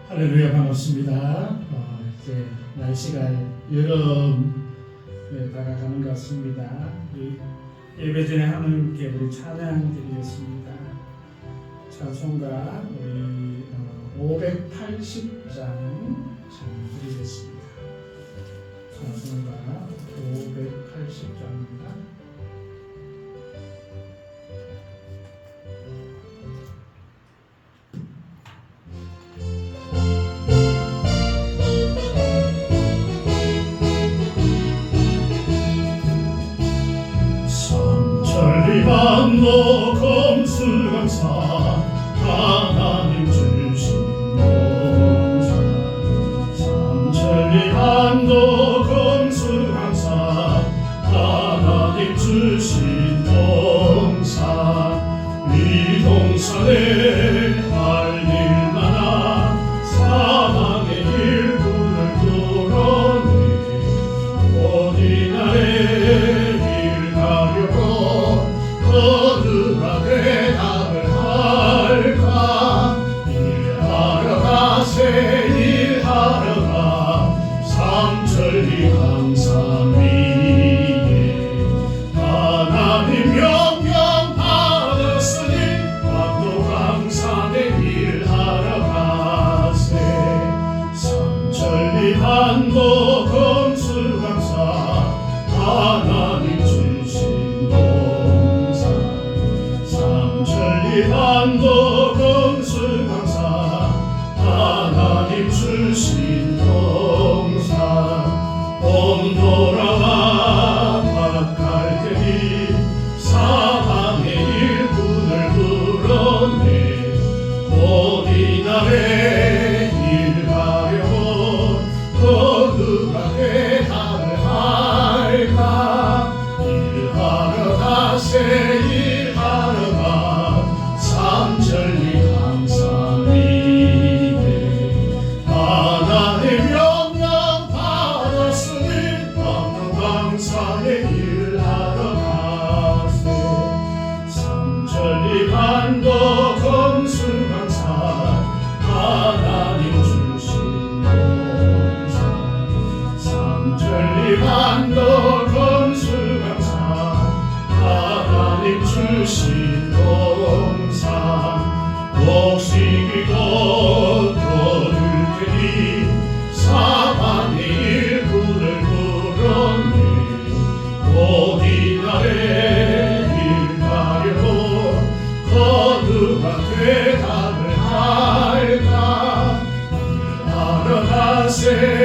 할렐루야, 반갑습니다. 이제 날씨가 여름에 다가가는 것 같습니다. 예배 전에 하나님께 우리 찬양 드리겠습니다. 찬송가 우리 580장 찬양 드리겠습니다. 찬송가 580장입니다. 천리반도 검수강산 하나님 주신 동산 삼천리반도 검수강산 하나님 주신 동산 이 동산에 할 일 많아 사망의 일꾼을 끌어내 어디 나라에 일 가려고 누가 대답을 할까 일하러 가세 일하러 가 삼천리 강산 위에 하나님 명령 받았으니 반도 강산에 일하러 가세 삼천리 반도 검수강산 하나님 주신 삼천리 반도 검수강산 하나님 주신 동산 봄 돌아와 밭갈 때니 사방의 일꾼을 불렀네 어디 나라에 일 가려고 또 누가 대답을 할까 일하러 가세 일하러 가 삼천리 강산 위에 하나님 명령 받았으니 반도 강산에 일하러 가세 삼천리 반도 검수강산 하나님 주신 동산 삼천리 반도 검수강산 하나님 주신 동산 곡식이 곧 거둘 테니 사방의 일꾼을 불렀네 어디 나라에 일 가려고 누가 대답을 할까 일하러 가세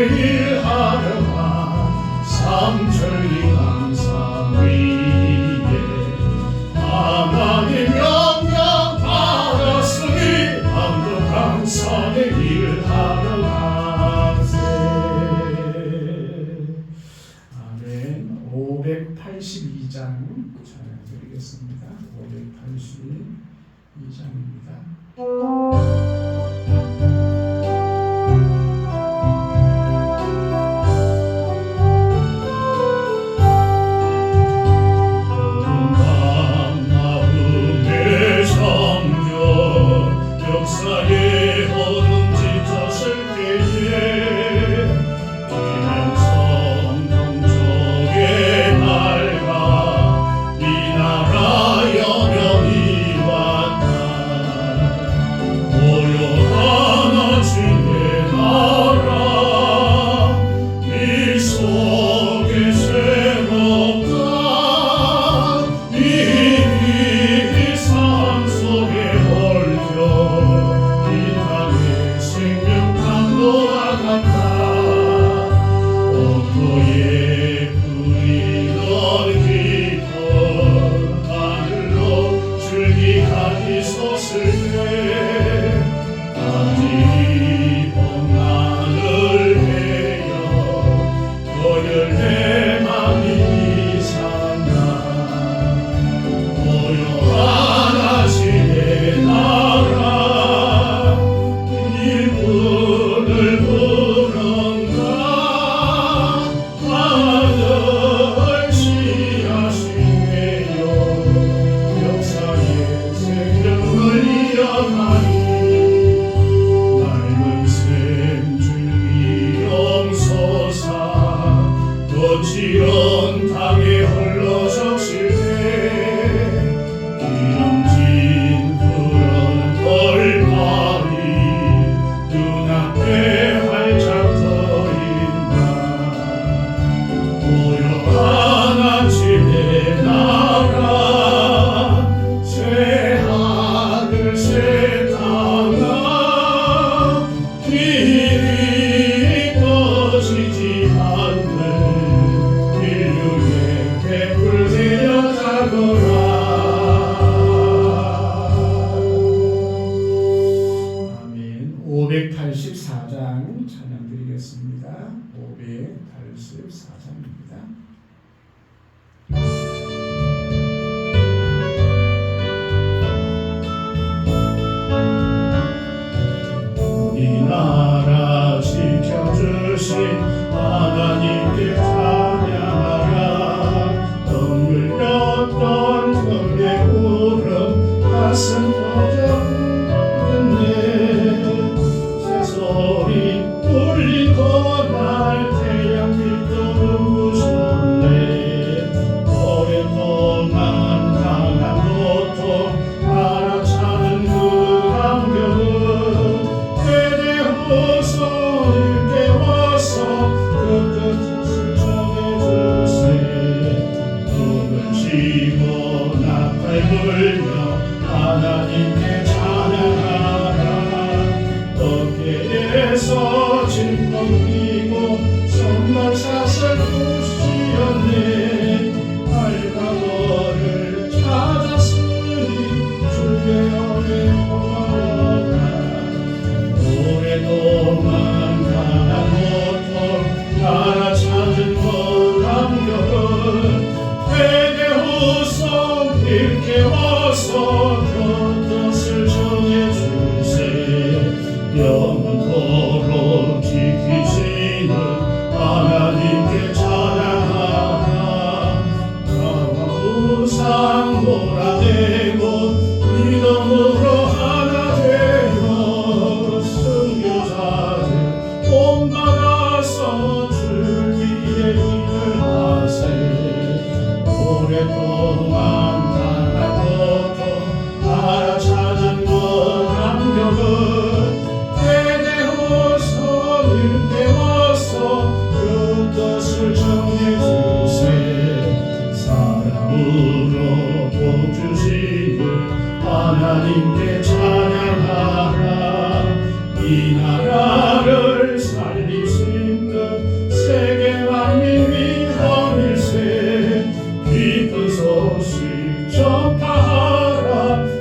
일하러 가 삼천리 강산 위에 하나님 명령 받았으니 반도 강산에 일하러 가세 아멘. 582장 찬양 드리겠습니다. 582장입니다. 역사의 어둠 짙었을 때에 기명성 동족의 날과 이 나라 여명이 왔다 584장 찬양 드리겠습니다. 584장입니다. 이 나라 지켜주신 하나님께 찬양하라. 덩물렸던 등의 울음 가슴 터졌네. 새소리 울리고 날 태양 빛도 눈부셨네. 오랫동안 당한 고통 알아차는 그 감격은 손을 깨워서 그 뜻을 정해주세. 눈을 치고 나팔 불며 하나님께 찬양하라. 어깨에서 짐 넘기고 선물 사슬 부시었네. 알바거를 찾았으니 주의 은혜 고마워라. 오랫동안 당한 고통 알아차는 그 감격은 회개 후손 일깨워서 그 뜻을 정해주세. 영원토록 지키시는 하나님께 찬양하라. 나와 우상 몰아내고 믿음으로 하나 되어 승교자들 본받아서 줄 위에 일을 하세. 오랫동안 당한 고통 알아차는 그 감격은 회개 후손 일깨워서 그 뜻을 정해주세. 사랑으로 복 주시는 하나님께 찬양하라. 이 나라를 살리신 듯 세계 만민 위험일세. 기쁜 소식 전파하라.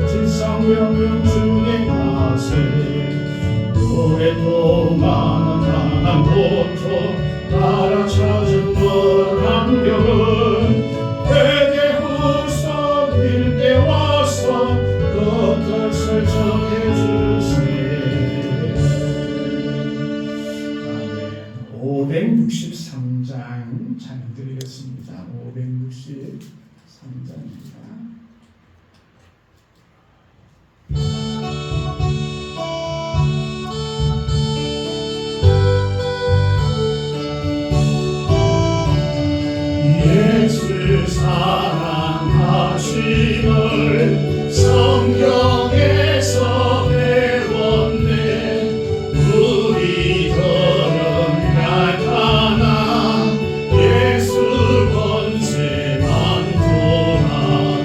진상명령 준행하세. 오랫동안 당한 고통 알아차은 그 감격은 회개 후손 일깨워서 그 뜻을 정해주세. 아멘. 563장 찬양 드리겠습니다. 563장입니다. 예수 사랑하심을 성경에서 배웠네. 우리들은 약하나 예수 권세 많구나.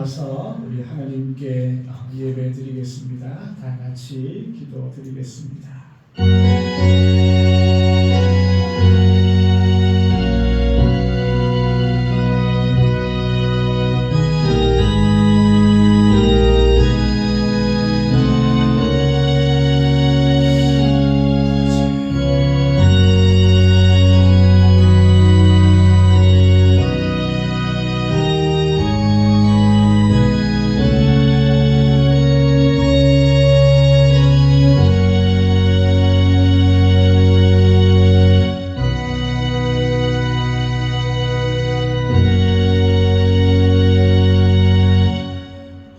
일어나서 우리 하나님께 예배 드리겠습니다. 다 같이 기도 드리겠습니다.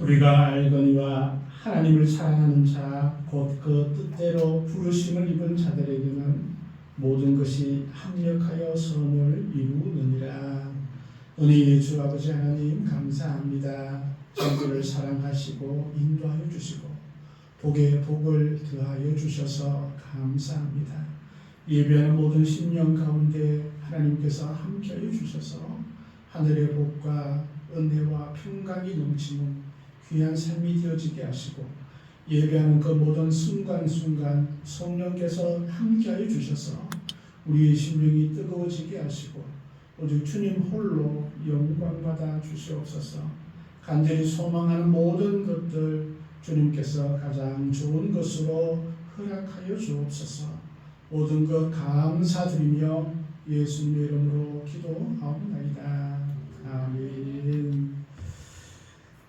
우리가 알거니와 하나님을 사랑하는 자 곧 그 뜻대로 부르심을 입은 자들에게는 모든 것이 합력하여 선을 이루느니라. 은혜의 주 아버지 하나님 감사합니다. 저희들을 사랑하시고 인도하여 주시고 복에 복을 더하여 주셔서 감사합니다. 예배하는 모든 심령 가운데 하나님께서 함께하여 주셔서 하늘의 복과 은혜와 평강이 넘치는 귀한 삶이 되어지게 하시고 예배하는 그 모든 순간순간 성령께서 함께하여 주셔서 우리의 심령이 뜨거워지게 하시고 오직 주님 홀로 영광받아 주시옵소서. 간절히 소망하는 모든 것들 주님께서 가장 좋은 것으로 허락하여 주옵소서. 모든 것 감사드리며 예수님의 이름으로 기도하옵나이다. 아멘.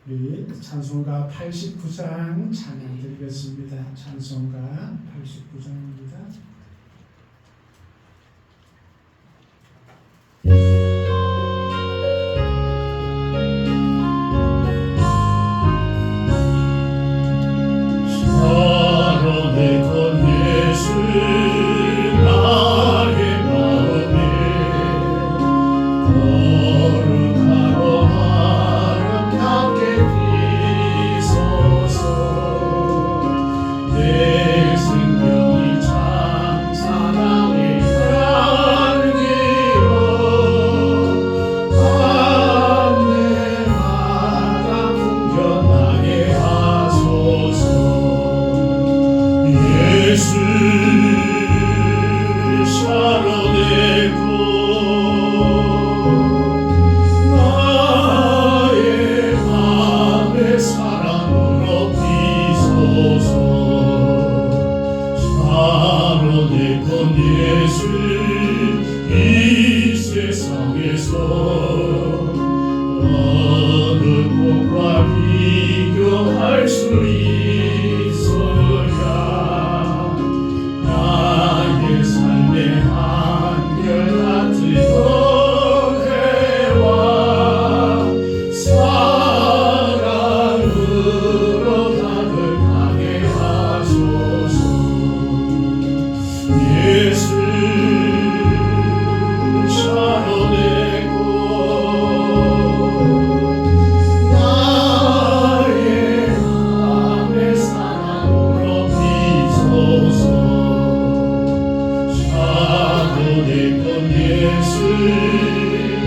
우리 찬송가 89장 찬양 드리겠습니다. 찬송가 89장입니다. 살아내던 예수 나의 마음에 거룩하고 아름답게 비소서. 내 생명이 참 사랑의 향기로 밤내마다 풍겨나게 하소서. 예수 살아내고 나의 맘에 사랑으로 비소서. 살아내던 예수 이 세상에서 어느 것과 비교할 수 있어야 나의 삶의 한결같은 은혜와 사랑으로 가득하게 하소서. 예수 살아내고 나의 맘의 사랑으로 비소서. 살아내던 예수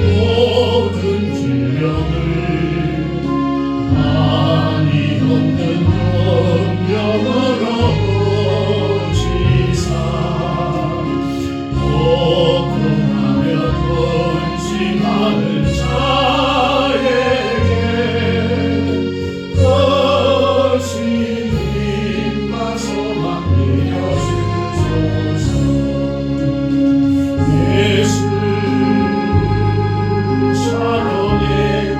모든 질병을 한이 없는 용병으로 고치사 고통하며 근심하는 자에게 거친 힘과 소망 내려주소서. 예수 살아내고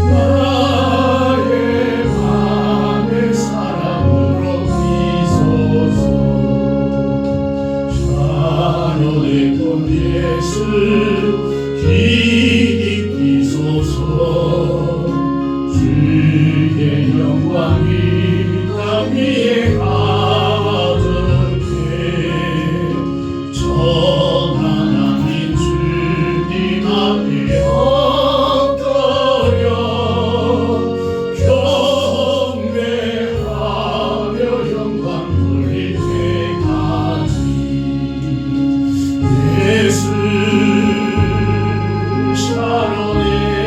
나의 맘의 사랑으로 비소서. 살아내던 예수 기익 비소서. 주의 영광이 땅 위에 가득해 천하나님 주님 앞에 엎드려 경배하며 영광 돌릴 때까지 예수 살아내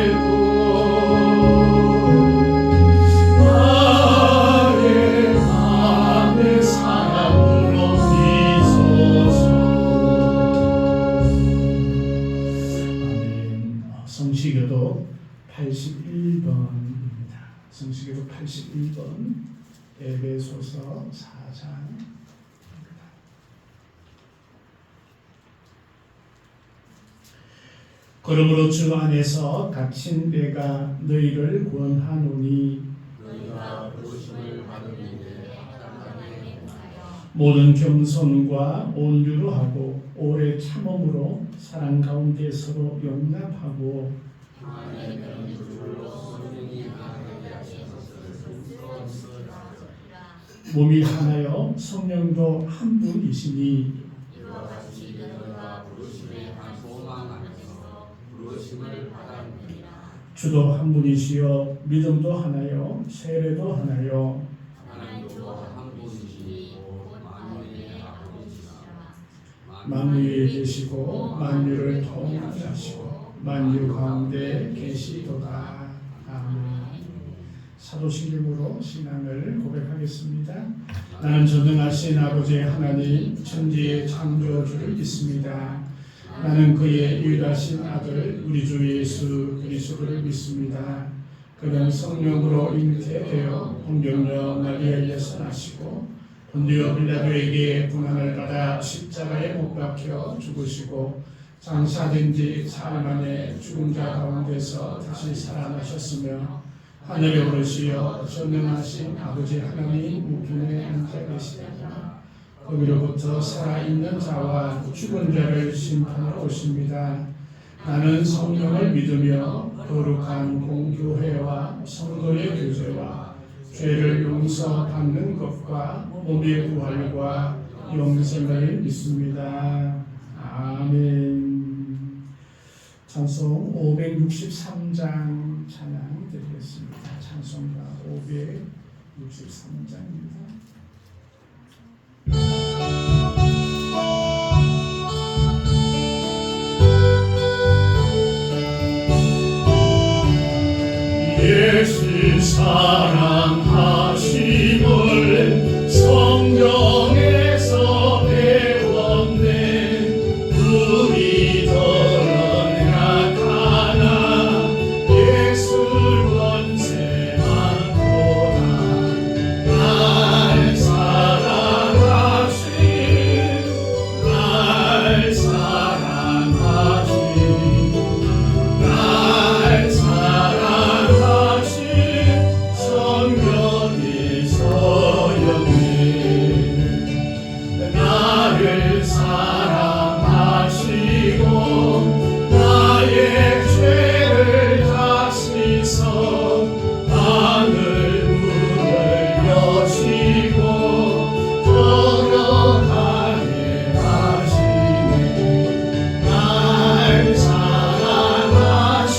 81번입니다. 성시계도 81번 에베소서 4장. 그러므로 주 안에서 갇힌 내가 너희를 구원하노니 너희가 부르심을 받은 일에 합당하게 행하여 모든 겸손과 온유로 하고 오래 참음으로 사랑 가운데 서로 용납하고 안에 있는 줄로 성령이 하나님께 하셔서 스스로 쓰라. 몸이 하나요 성령도 한 분이시니 이와 같이 너희가 부르심의 한 소망 안에서 부르심을 받았느니라. 주도 한 분이시요 믿음도 하나요 세례도 하나요 하나님도 한 분이시고 만민의 아버지시라. 만유에 계시고 만유를 통치하시고 만유 가운데 계시도다. 아멘. 사도신경으로 신앙을 고백하겠습니다. 나는 전능하신 아버지 하나님 천지의 창조주를 믿습니다. 나는 그의 유일하신 아들 우리 주 예수 그리스도를 믿습니다. 그는 성령으로 잉태되어 홍경녀 마리아에서 나시고 본디오 빌라도에게 고난을 받아 십자가에 못 박혀 죽으시고 장사된 지 사흘 만에 죽은 자 가운데서 다시 살아나셨으며 하늘에 오르시어 전능하신 아버지 하나님 우편에 앉아 계시다가 거기로부터 살아있는 자와 죽은 자를 심판하러 오십니다. 나는 성령을 믿으며 거룩한 공교회와 성도의 교제와 죄를 용서받는 것과 몸의 부활과 영생을 믿습니다. 아멘. 찬송 563장 찬양 드리겠습니다. 찬송가 563장입니다. 예수 사랑하심을 성경에서 배웠네. 우리들은 약하나 예수 권세 많도다. 날 사랑하신 성령이 서렸네. 나를 사랑하시고 나의 죄를 다시서 하늘 문을 여시고 걸어가게 하시네. 날 사랑하신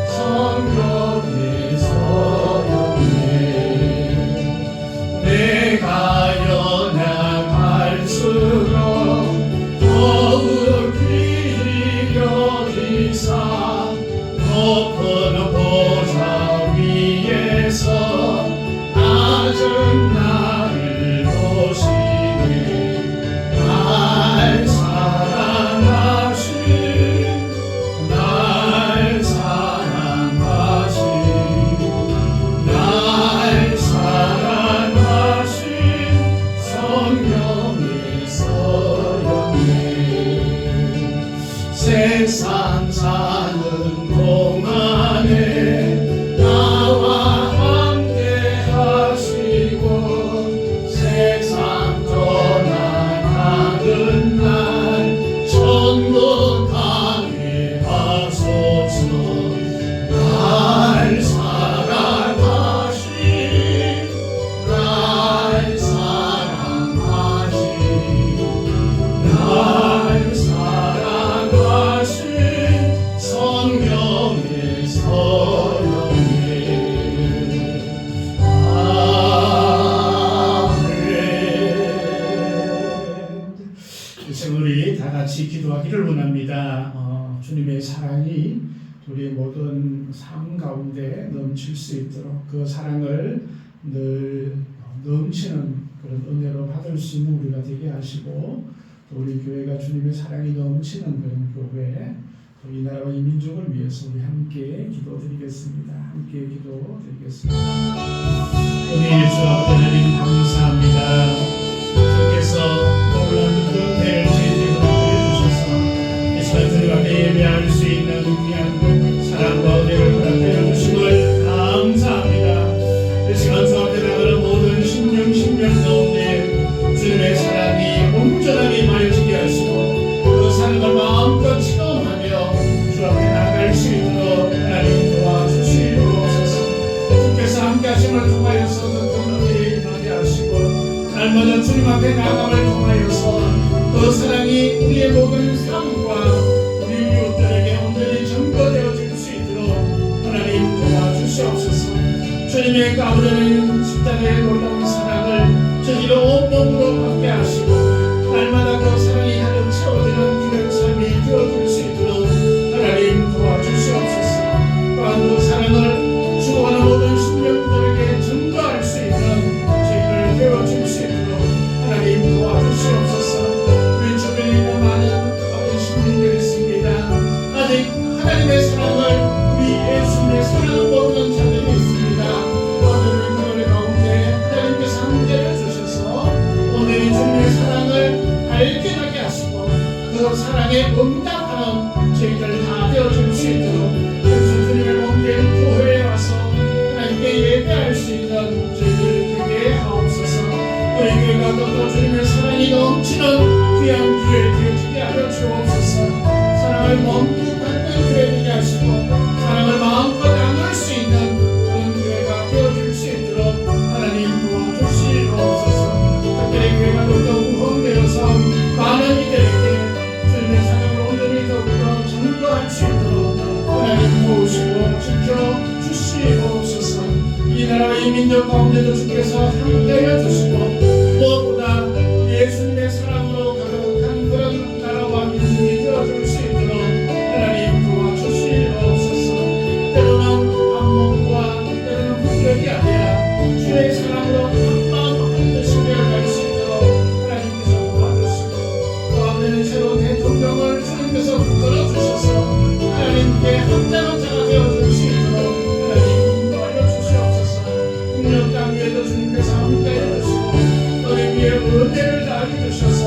성령이 서렸네. 내가 연약할수록 더욱 귀히 여기사 높은 보좌 위에서 낮은 나를 보시네. 날 사랑하신 성령이 서렸네. 세상 사는 동안에 나와 함께 하시고 세상 떠나가는 날 천국 가게 하소서. 날 사랑하신 성령이 서렸네. 아멘. 이제 우리 다 같이 기도하기를 원합니다. 주님의 사랑이 우리의 모든 삶 가운데 넘칠 수 있도록 그 사랑을 늘 넘치는 그 그런 은혜로 받을 수 있는 우리가 되게 하시고 또 우리 교회가 주님의 사랑이 넘치는 그런 교회 또 이 나라와 이 민족을 위해서 우리 함께 기도드리겠습니다. 함께 기도드리겠습니다. 우리 예수 아버지 하나님 감사합니다. 주께서 놀라운 그 은혜를 저희에게 허락하여 주셔서 이 시간 주님 앞에 예배할 수 있는 귀한 사랑과 은혜를 허락하여 주심을 감사합니다. 이 시간 주 앞에 나가는 모든 심령 가운데 주님의 사랑이 온전하게 임하여지게 하시고 그 사랑을 마음껏 체험하며 주 앞에 나갈 수 있도록 하나님 도와주시옵소서. 주께서 함께 하심을 통하여서 그 은혜에 임하게 하시고 날마다 주님 앞에 나감을 통하여서 그 사랑이 우리의 모든 삶과 우리 이웃들에게 온전히 전거되어질 수 있도록 하나님 도와주시옵소서. 주님의 가운데는 십자가의 놀라운 사랑을 저희로 온몸으로 받게 하시고 날마다 그 사랑이 가득 채워지는 귀한 삶이 되어질 수 있도록 하나님 도와주시옵소서. 또한 그 사랑을 죽어가는 모든 심령들에게 전가할 수 있는 저희를 배워줄 수 있도록 하나님 도와주시옵소서. 우리 주변에 있는 많은 어린 시민들이 있습니다. 아직 하나님의 사랑을 우리 예수님의 사랑을 모르는 자들이 있습니다. 오늘 그들 가운데 하나님께서 함께해 주셔서 오늘 주님의 사랑을 발견하게 하시고 그 사랑에 응답하는 저희들 다 되어줄 수 있도록 주님의 몸된 교회에 와서 하나님께 예배할 수 있는 저희들 되게 하옵소서. 우리 교회가 또 주님의 사랑이 넘치는 귀한 교회 되어지게 하여 주옵소서. 사랑을 몸도 받는 교회 되게 하시고 사랑을 마음껏 나눌 수 있는 그런 교회가 되어줄 수 있도록 하나님 도와주시옵소서. 특별히 교회가 더욱 후원되어서 많은 이들에게 주님의 사랑을 온전히 더욱더 전도할 수 있도록 하나님 도우시고 지켜주시옵소서. 이 나라와 이 민족 가운데도 주께서 함께하여 주시고 무엇보다 예수님의 사랑으로 가득한 그런 나라와 민족이 되어줄 수 있도록 하나님 도와주시옵소서. 때로는 반목과 때로는 분별이 아니라 주의 사랑으로 한마음 한뜻이 되어갈 수 있도록 하나님께서 도와주시고 또 앞에는 새로운 대통령을 주님께서 붙들어주셔서 하나님께 합당한 자가 되어줄 수 있도록 하나님 인도하여 주시옵소서. 국력 땅 위에도 주님께서 함께하여 주시고 너희 위에 은혜를 다하여 주셔서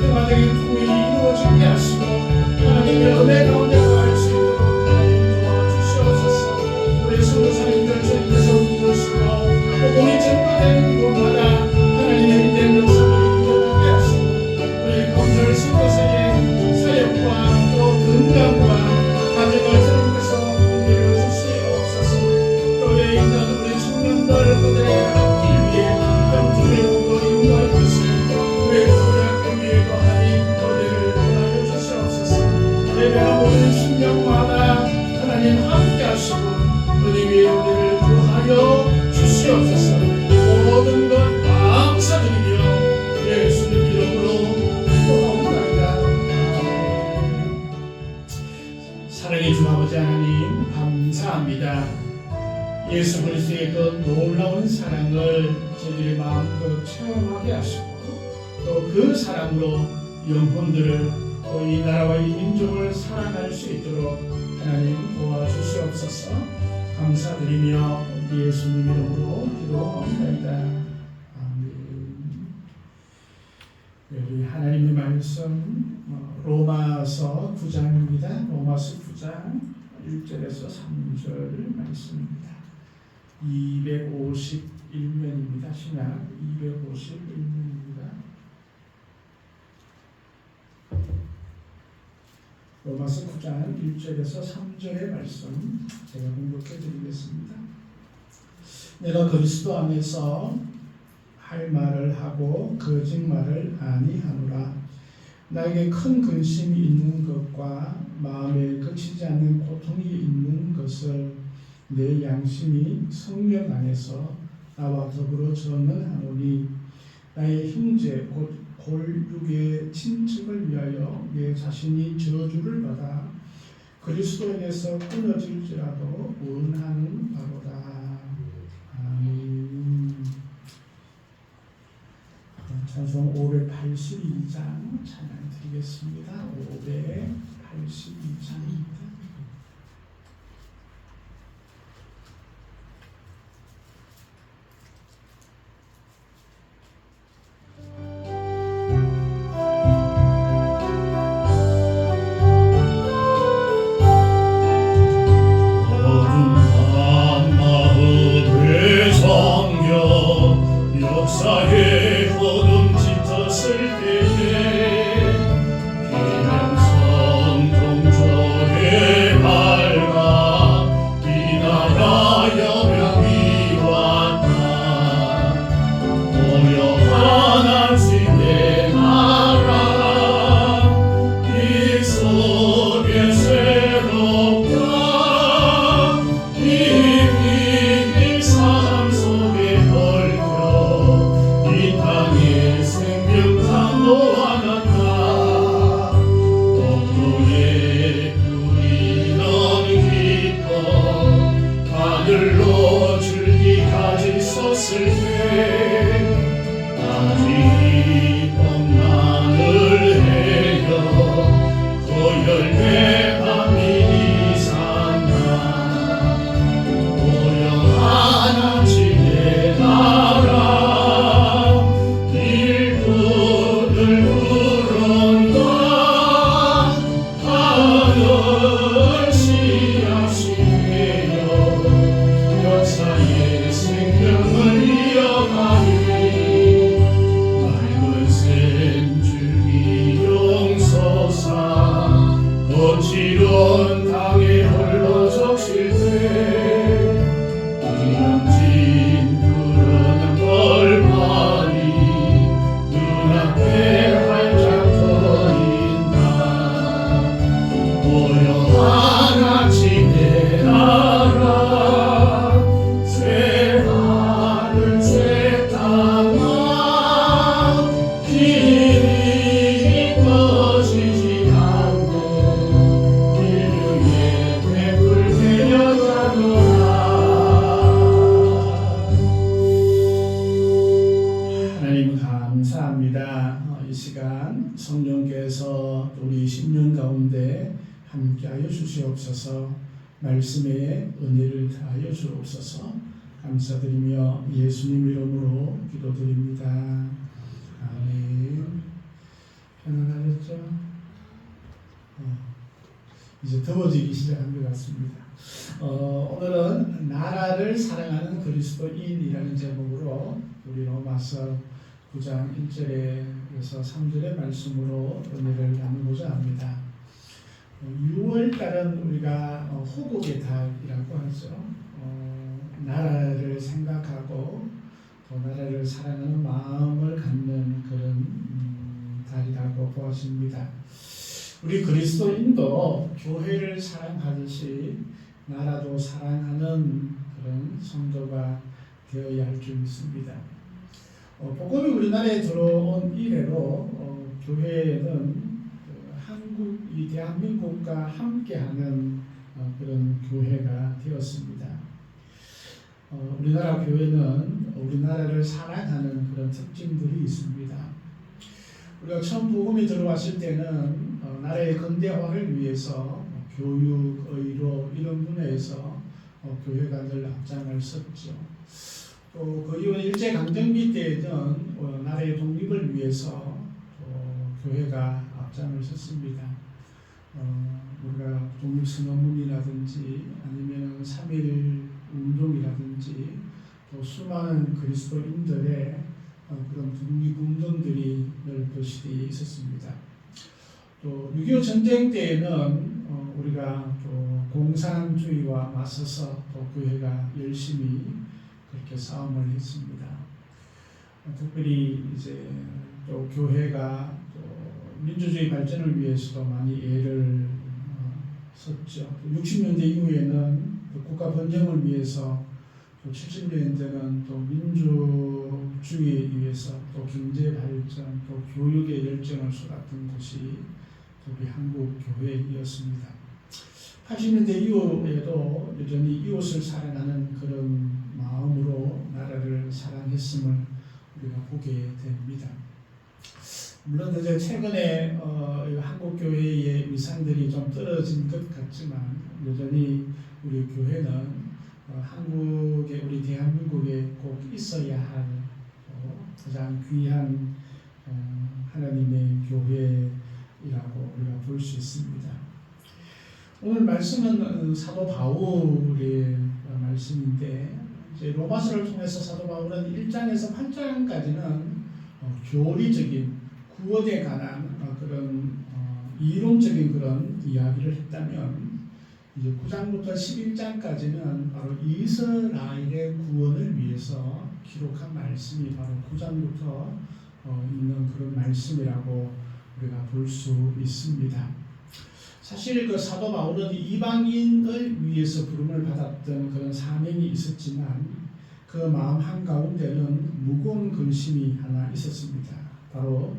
평화적인 통일이 이루어지게 하시고 하나님의 은혜 가운데 거할 수 있도록 하나님 도와주시옵소서. 우리 선교사님들 주님께서 붙드시고 복음이 전파되는 곳마다 하나님의 믿음의 역사를 일어나게 하시고 우리 검절 선교사의 사역과 또 건강과 가정을 주님께서 공개해 주시옵소서. 교회에 있는 우리 청년들 그들의 앞길 위에 영주의 공을 인도해 주시고 우리 교회 위에 거하니 은혜를 전하여 주시옵소서. 예배하는 모든 심령마다 하나님 함께 하시고 은혜 위에 은혜를 더하여 주시옵소서. 모든 것 감사드리며 예수님 이름으로 기도합니다. 아멘. 사랑의 주 아버지 하나님 감사합니다. 예수 그리스도의 그 놀라운 사랑을 저희들의 마음껏 체험하게 하시고 또 그 사랑으로 영혼들을 또 이 나라와 이 민족을 사랑할 수 있도록 하나님 도와주시옵소서. 감사드리며 예수님 이름으로 기도합니다. 아멘. 우리 하나님의 말씀 로마서 9장입니다. 로마서 9장 1절에서 3절 말씀입니다. 251면입니다. 신약 251면입니다. 로마서 9장 1절에서 3절의 말씀 제가 공독해 드리겠습니다. 내가 그리스도 안에서 할 말을 하고 거짓말을 아니하노라. 나에게 큰 근심이 있는 것과 마음에 그치지 않는 고통이 있는 것을 내 양심이 성령 안에서 나와 더불어 전언하노니 나의 형제 곧 골육의 친척을 위하여 내 자신이 저주를 받아 그리스도 안에서 끊어질지라도 원하는 바로다. 아멘. 찬송 582장 찬양 드리겠습니다. 582장입니다. 역사의 어둠 짙었을 때에 김영성 동쪽에 밝아 이 나라 여명이 왔다. 오여 하나님의 나라 이 속에 새롭다. 이 삶 속에 이 땅의 생명상 놓아놨다. 복도에 불이 너무 깊어 하늘로 줄기까지 섰을 때 아직 봄나를 헤겨 고열대 밤이 산다. 오여 하나님의 나라 역사의 생명을 이어가니 맑은 샘줄기 용서사 거칠은 땅에 홀로 적실 때 이름진 푸른 벌판이 눈앞에 활짝 터인다. 오여 하나님의 나라 새 하늘 새 땅아 길이 꺼지지 않네. 인류의 배불 되려가노라. 하나님 감사합니다. 이 시간 성령께서 우리 심령 가운데 함께하여 주시옵소서. 말씀에 은혜를 다하여 주옵소서. 감사드리며 예수님 이름으로 기도드립니다. 아멘. 편안하셨죠? 이제 더워지기 시작한 것 같습니다. 오늘은 나라를 사랑하는 그리스도인이라는 제목으로 우리 로마서 9장 1절에서 3절의 말씀으로 은혜를 나누고자 합니다. 6월달은 우리가 호국의 달이라고 하죠. 나라를 생각하고 또 나라를 사랑하는 마음을 갖는 그런 달이라고 보았습니다. 우리 그리스도인도 교회를 사랑하듯이 나라도 사랑하는 그런 성도가 되어야 할 줄 믿습니다. 복음이 우리나라에 들어온 이래로 교회는 한국이 대한민국과 함께하는 그런 교회가 되었습니다. 우리나라 교회는 우리나라를 사랑하는 그런 특징들이 있습니다. 우리가 처음 복음이 들어왔을 때는 나라의 근대화를 위해서 교육, 의료 이런 분야에서 교회가 늘 앞장을 섰죠. 또 그 이후 일제강점기 때에는 나라의 독립을 위해서 교회가 앞장을 섰습니다. 우리가 독립선언문이라든지 아니면 3.1 운동이라든지 또 수많은 그리스도인들의 그런 독립운동들이 늘 거실이 있었습니다. 또 6.25 전쟁 때에는 우리가 또 공산주의와 맞서서 또 교회가 열심히 그렇게 싸움을 했습니다. 특별히 이제 또 교회가 또 민주주의 발전을 위해서도 많이 애를 썼죠. 60년대 이후에는 국가 번영을 위해서 또 70년대는 또 민주주의에 의해서 또 경제 발전, 또 교육의 열정을 쏟았던 곳이 우리 한국 교회이었습니다. 80년대 이후에도 여전히 이웃을 사랑하는 그런 마음으로 나라를 사랑했음을 우리가 보게 됩니다. 물론 이제 최근에 한국 교회의 위상들이 좀 떨어진 것 같지만 여전히 우리 교회는 한국에 우리 대한민국에 꼭 있어야 할 가장 귀한 하나님의 교회라고 우리가 볼 수 있습니다. 오늘 말씀은 사도 바울의 말씀인데 이제 로마서를 통해서 사도 바울은 1장에서 8장까지는 교리적인 구원에 관한 그런 이론적인 그런 이야기를 했다면 이제 9장부터 11장까지는 바로 이스라엘의 구원을 위해서 기록한 말씀이 바로 9장부터 있는 그런 말씀이라고 우리가 볼 수 있습니다. 사실 그 사도 바울은 이방인을 위해서 부름을 받았던 그런 사명이 있었지만 그 마음 한가운데는 무거운 근심이 하나 있었습니다. 바로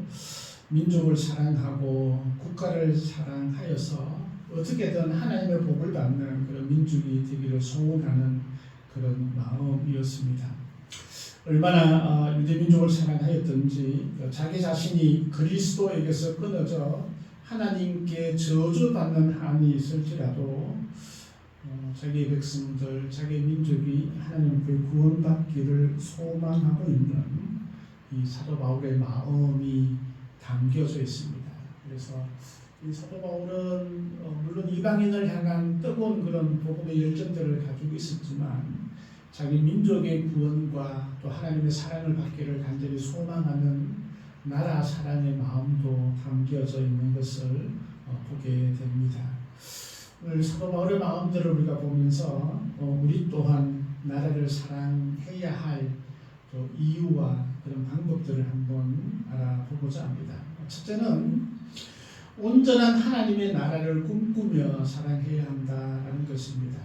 민족을 사랑하고 국가를 사랑하여서 어떻게든 하나님의 복을 받는 그런 민족이 되기를 소원하는 그런 마음이었습니다. 얼마나 유대민족을 사랑하였던지 자기 자신이 그리스도에게서 끊어져 하나님께 저주받는 한이 있을지라도 자기의 백성들, 자기의 민족이 하나님께 구원받기를 소망하고 있는 이 사도 바울의 마음이 담겨져 있습니다. 그래서 이 사도 바울은 물론 이방인을 향한 뜨거운 그런 복음의 열정들을 가지고 있었지만 자기 민족의 구원과 또 하나님의 사랑을 받기를 간절히 소망하는 나라 사랑의 마음도 담겨져 있는 것을 보게 됩니다. 오늘 사도 바울의 마음들을 우리가 보면서 우리 또한 나라를 사랑해야 할 이유와 그런 방법들을 한번 알아보고자 합니다. 첫째는 온전한 하나님의 나라를 꿈꾸며 사랑해야 한다는 것입니다.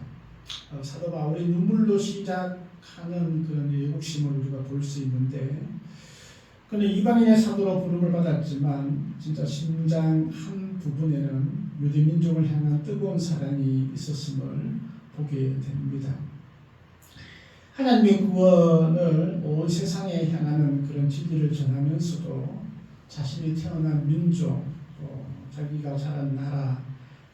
사도 바울이 눈물로 시작하는 그런 애국심을 우리가 볼 수 있는데 그는 이방인의 사도로 부름을 받았지만 진짜 심장 한 부분에는 유대 민족을 향한 뜨거운 사랑이 있었음을 보게 됩니다. 하나님의 구원을 온 세상에 향하는 그런 진리를 전하면서도 자신이 태어난 민족, 또 자기가 자란 나라,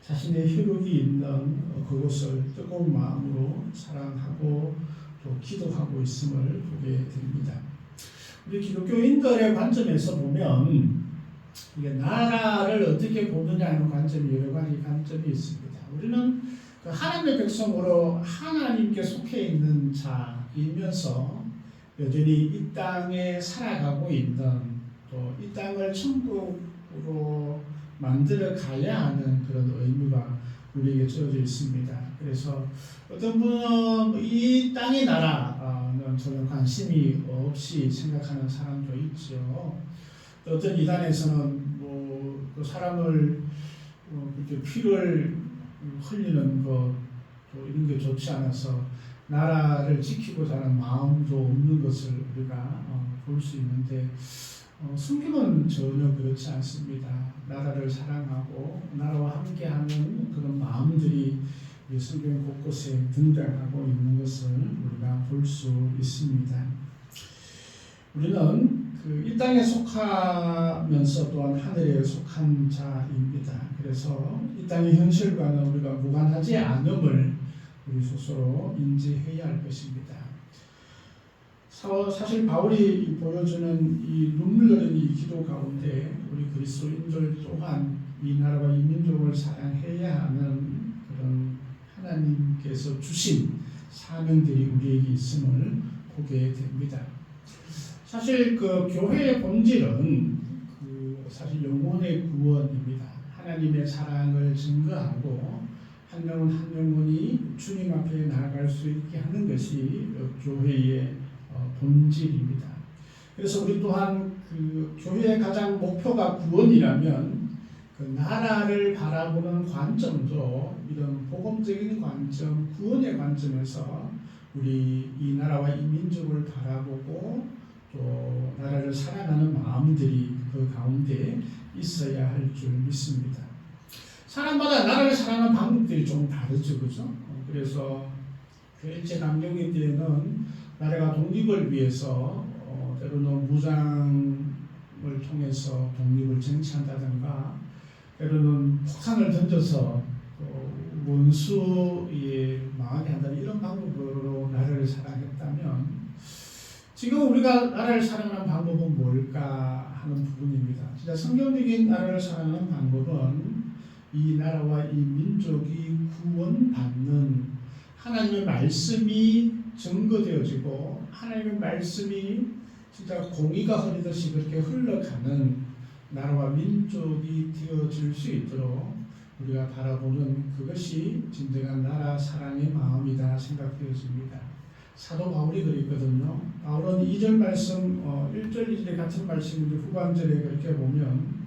자신의 혈육이 있는 그곳을 뜨거운 마음으로 사랑하고 또 기도하고 있음을 보게 됩니다. 우리 기독교인들의 관점에서 보면 이게 나라를 어떻게 보느냐 하는 관점이 여러 가지 관점이 있습니다. 우리는 그 하나님의 백성으로 하나님께 속해 있는 자이면서 여전히 이 땅에 살아가고 있는 또 이 땅을 천국으로 만들어 가야 하는 그런 의무가 우리에게 주어져 있습니다. 그래서 어떤 분은 이 땅의 나라는 전혀 관심이 없이 생각하는 사람도 있죠. 어떤 이단에서는 그 사람을 그렇게 피를 흘리는 것 이런 게 좋지 않아서 나라를 지키고자 하는 마음도 없는 것을 우리가 볼 수 있는데 성경은 전혀 그렇지 않습니다. 나라를 사랑하고 나라와 함께하는 그런 마음들이 성경 곳곳에 등장하고 있는 것을 우리가 볼 수 있습니다. 우리는 이 땅에 속하면서 또한 하늘에 속한 자입니다. 그래서 이 땅의 현실과는 우리가 무관하지 않음을 우리 스스로 인지해야 할 것입니다. 사실 바울이 보여주는 이 눈물 흘리는 이 기도 가운데 우리 그리스도인들 또한 이 나라와 이 민족을 사랑해야 하는 그런 하나님께서 주신 사명들이 우리에게 있음을 보게 됩니다. 사실 그 교회의 본질은 사실 영혼의 구원입니다. 하나님의 사랑을 증거하고 한 영혼 한 영혼이 주님 앞에 나아갈 수 있게 하는 것이 교회의 본질입니다. 그래서 우리 또한 그 교회의 가장 목표가 구원이라면 그 나라를 바라보는 관점도 이런 복음적인 관점, 구원의 관점에서 우리 이 나라와 이 민족을 바라보고 또 나라를 사랑하는 마음들이 그 가운데 있어야 할 줄 믿습니다. 사람마다 나라를 사랑하는 방법들이 좀 다르죠, 그죠? 그래서 그 일제강점기 때는 나라가 독립을 위해서 때로는 무장을 통해서 향해서 독립을 쟁취한다든가 때로는 폭탄을 던져서 원수의 망하게 한다는 이런 방법으로 나라를 사랑했다면 지금 우리가 나라를 사랑하는 방법은 뭘까 하는 부분입니다. 진짜 성경적인 나라를 사랑하는 방법은 이 나라와 이 민족이 구원받는 하나님의 말씀이 증거되어지고 하나님의 말씀이 진짜 공의가 흐르듯이 그렇게 흘러가는 나라와 민족이 되어질 수 있도록 우리가 바라보는 그것이 진정한 나라 사랑의 마음이다 생각되어집니다. 사도 바울이 그랬거든요. 바울은 2절 말씀 1절 2절의 같은 말씀인데 후반절에 그렇게 보면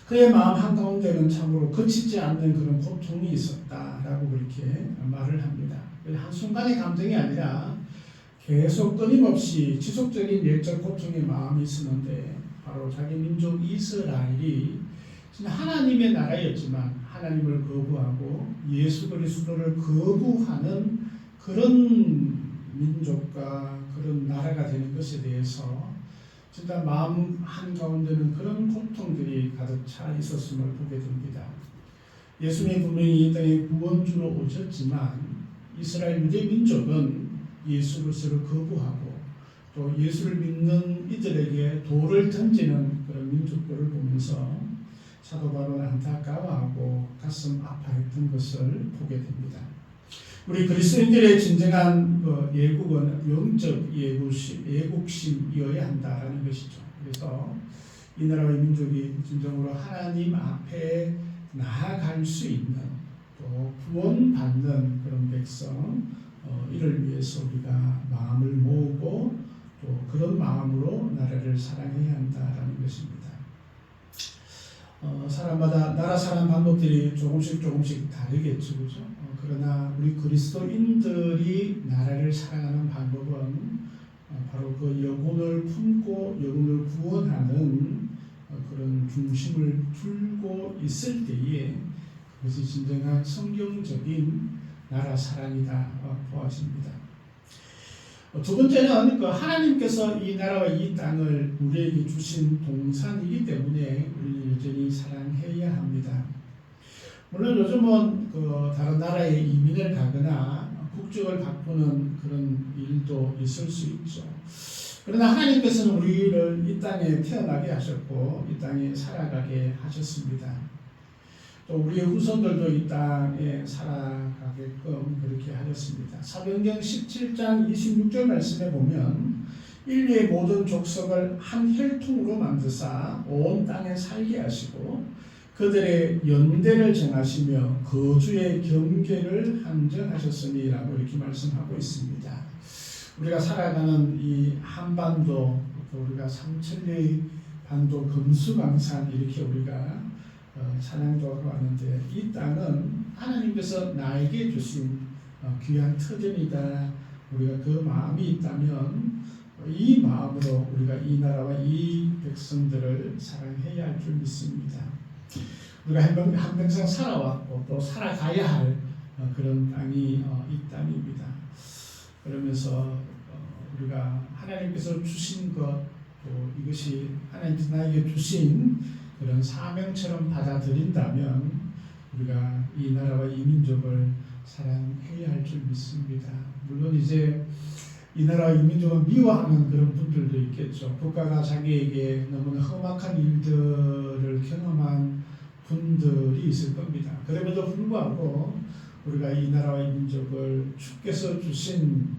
그의 마음 한가운데는 참으로 그치지 않는 그런 고통이 있었다라고 그렇게 말을 합니다. 한순간의 감정이 아니라 계속 끊임없이 지속적인 내적 고통의 마음이 있었는데 바로 자기 민족 이스라엘이 진짜 하나님의 나라였지만 하나님을 거부하고 예수 그리스도를 거부하는 그런 민족과 그런 나라가 되는 것에 대해서 진짜 마음 한가운데는 그런 고통들이 가득 차 있었음을 보게 됩니다. 예수님이 분명히 이 땅에 구원주로 오셨지만 이스라엘 유대 민족은 예수 그리스도를 거부하고 또 예수를 믿는 이들에게 돌을 던지는 그런 민족들을 보면서 사도 바울은 안타까워하고 가슴 아파했던 것을 보게 됩니다. 우리 그리스도인들의 진정한 예국은 영적 예국심이어야 한다라는 것이죠. 그래서 이 나라와 이 민족이 진정으로 하나님 앞에 나아갈 수 있는 또 구원받는 그런 백성 이를 위해서 우리가 마음을 모으고 또 그런 마음으로 나라를 사랑해야 한다라는 것입니다. 사람마다 나라 사랑 방법들이 조금씩 다르겠죠, 그죠? 그러나 우리 그리스도인들이 나라를 사랑하는 방법은 바로 그 영혼을 품고 영혼을 구원하는 그런 중심을 두고 있을 때에 그것이 진정한 성경적인 나라 사랑이다 보아집니다. 두 번째는 그 하나님께서 이 나라와 이 땅을 우리에게 주신 동산이기 때문에 우리는 여전히 사랑해야 합니다. 물론 요즘은 그 다른 나라에 이민을 가거나 국적을 바꾸는 그런 일도 있을 수 있죠. 그러나 하나님께서는 우리를 이 땅에 태어나게 하셨고 이 땅에 살아가게 하셨습니다. 또 우리의 후손들도 이 땅에 살아가게끔 그렇게 하셨습니다. 사도행전 17장 26절 말씀에 보면 인류의 모든 족속을 한 혈통으로 만드사 온 땅에 살게 하시고 그들의 연대를 정하시며 거주의 경계를 한정하셨으니라고 이렇게 말씀하고 있습니다. 우리가 살아가는 이 한반도, 우리가 삼천리 반도 금수강산 이렇게 우리가 찬양도 하고 하는데 이 땅은 하나님께서 나에게 주신 귀한 터전이다. 우리가 그 마음이 있다면 이 마음으로 우리가 이 나라와 이 백성들을 사랑해야 할 줄 믿습니다. 우리가 한평생 살아왔고 또 살아가야 할 그런 땅이 이 땅입니다. 그러면서 우리가 하나님께서 주신 것, 또 이것이 하나님께서 나에게 주신 그런 사명처럼 받아들인다면 우리가 이 나라와 이 민족을 사랑해야 할 줄 믿습니다. 물론 이제 이 나라와 이 민족을 미워하는 그런 분들도 있겠죠. 국가가 자기에게 너무나 험악한 일들을 경험한 분들이 있을 겁니다. 그럼에도 불구하고 우리가 이 나라와 이 민족을 주께서 주신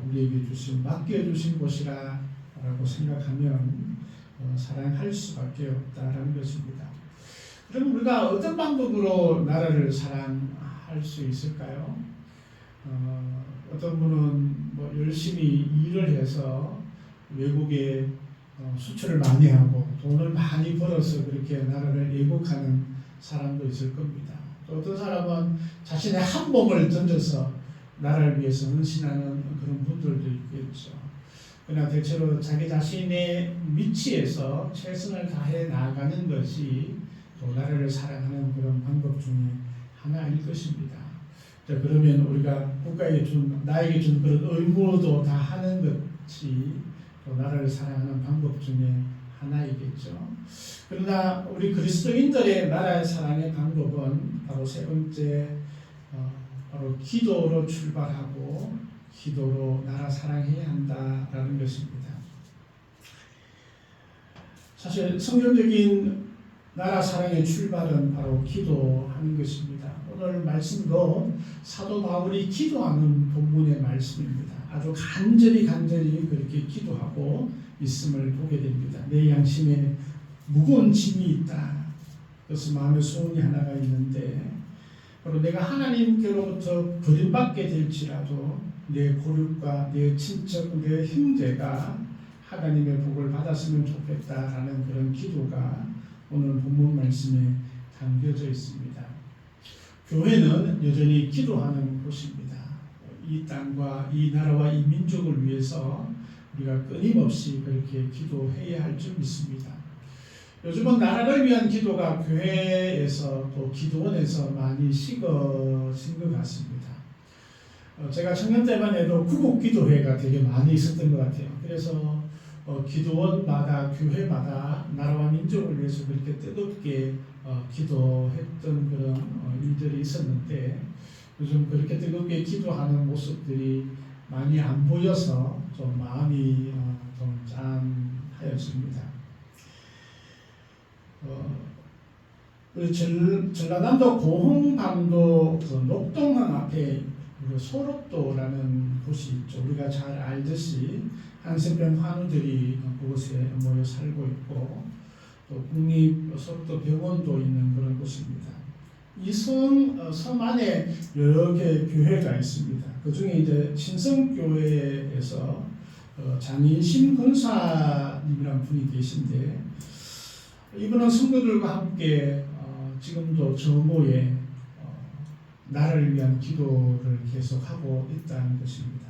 우리에게 주신 맡겨주신 곳이라고 생각하면 사랑할 수밖에 없다라는 것입니다. 그럼 우리가 어떤 방법으로 나라를 사랑할 수 있을까요? 어떤 분은 뭐 열심히 일을 해서 외국에 수출을 많이 하고 돈을 많이 벌어서 그렇게 나라를 애국하는 사람도 있을 겁니다. 또 어떤 사람은 자신의 한 몸을 던져서 나라를 위해서 헌신하는 그런 분들도 있겠죠. 그러나 대체로 자기 자신의 위치에서 최선을 다해 나아가는 것이 또 나라를 사랑하는 그런 방법 중에 하나일 것입니다. 자, 그러면 우리가 국가에 나에게 준 그런 의무도 다 하는 것이 또 나라를 사랑하는 방법 중에 하나이겠죠. 그러나 우리 그리스도인들의 나라의 사랑의 방법은 바로 세 번째 바로 기도로 출발하고 기도로 나라 사랑해야 한다라는 것입니다. 사실 성경적인 나라 사랑의 출발은 바로 기도하는 것입니다. 오늘 말씀도 사도 바울이 기도하는 본문의 말씀입니다. 아주 간절히 그렇게 기도하고 있음을 보게 됩니다. 내 양심에 무거운 짐이 있다. 그래서 마음에 소원이 하나가 있는데 바로 내가 하나님께로부터 버림받게 될지라도 내 고륙과 내 친척, 내 형제가 하나님의 복을 받았으면 좋겠다라는 그런 기도가 오늘 본문 말씀에 담겨져 있습니다. 교회는 여전히 기도하는 곳입니다. 이 땅과 이 나라와 이 민족을 위해서 우리가 끊임없이 그렇게 기도해야 할 줄 믿습니다. 요즘은 나라를 위한 기도가 교회에서 또 기도원에서 많이 식어진 것 같습니다. 제가 청년 때만 해도 구국기도회가 되게 많이 있었던 것 같아요. 그래서 기도원마다 교회마다 나라와 민족을 위해서 그렇게 뜨겁게 기도했던 그런 일들이 있었는데 요즘 그렇게 뜨겁게 기도하는 모습들이 많이 안 보여서 좀 마음이 좀 짠하였습니다. 전라남도 고흥반도 그 녹동항 앞에 소록도라는 곳이 있죠. 우리가 잘 알듯이 한센병 환우들이 그곳에 모여 살고 있고 또 국립소록도 병원도 있는 그런 곳입니다. 이 섬 안에 여러 개의 교회가 있습니다. 그 중에 이제 신성교회에서 장인심 권사님이라는 분이 계신데 이분은 성도들과 함께 지금도 저모에 나라를 위한 기도를 계속하고 있다는 것입니다.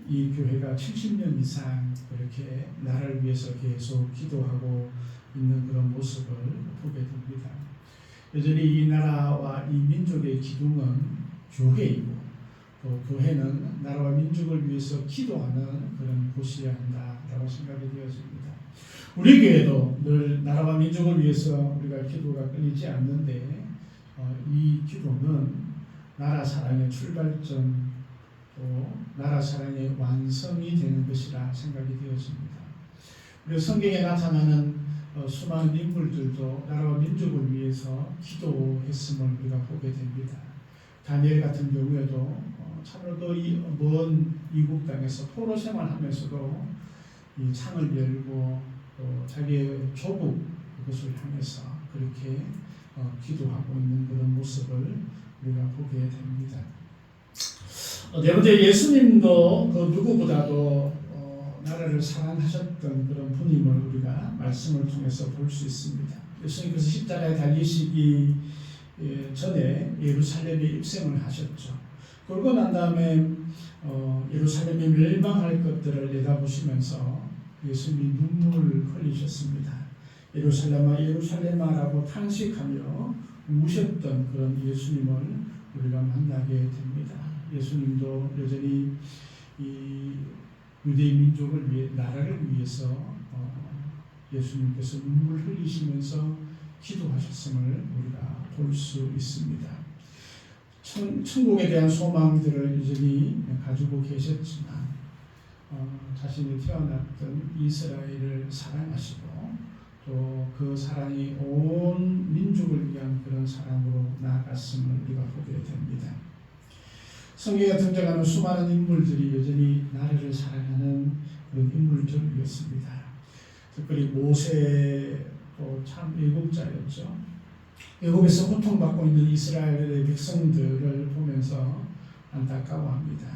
이 교회가 70년 이상 그렇게 나라를 위해서 계속 기도하고 있는 그런 모습을 보게 됩니다. 여전히 이 나라와 이 민족의 기둥은 교회이고 또 교회는 나라와 민족을 위해서 기도하는 그런 곳이어야 한다라고 생각이 되어집니다. 우리 교회도 늘 나라와 민족을 위해서 우리가 기도가 끊이지 않는데 이 기도는 나라 사랑의 출발점 또 나라 사랑의 완성이 되는 것이라 생각이 되어집니다. 우리 성경에 나타나는 수많은 인물들도 나라와 민족을 위해서 기도했음을 우리가 보게 됩니다. 다니엘 같은 경우에도 참으로 먼 이국 땅에서 포로 생활하면서도 이 창을 열고 또 자기의 조국 그것을 향해서 그렇게 기도하고 있는 그런 모습을 우리가 보게 됩니다. 네 번째, 예수님도 그 누구보다도 나라를 사랑하셨던 그런 분임을 우리가 말씀을 통해서 볼 수 있습니다. 예수님께서 십자가에 달리시기 전에 예루살렘에 입성을 하셨죠. 그러고 난 다음에 예루살렘이 멸망할 것들을 내다보시면서 예수님이 눈물을 흘리셨습니다. 예루살렘아 예루살렘아라고 탄식하며 우셨던 그런 예수님을 우리가 만나게 됩니다. 예수님도 여전히 이 유대인 민족을 위해 나라를 위해서 예수님께서 눈물 흘리시면서 기도하셨음을 우리가 볼 수 있습니다. 천국에 대한 소망들을 여전히 가지고 계셨지만 자신이 태어났던 이스라엘을 사랑하시고 또 그 사랑이 온 민족을 위한 그런 사랑으로 나아갔음을 우리가 보게 됩니다. 성경에 등장하는 수많은 인물들이 여전히 나라를 사랑하는 그런 인물들이었습니다. 특별히 모세도 참 애국자였죠. 애국에서 고통받고 있는 이스라엘의 백성들을 보면서 안타까워합니다.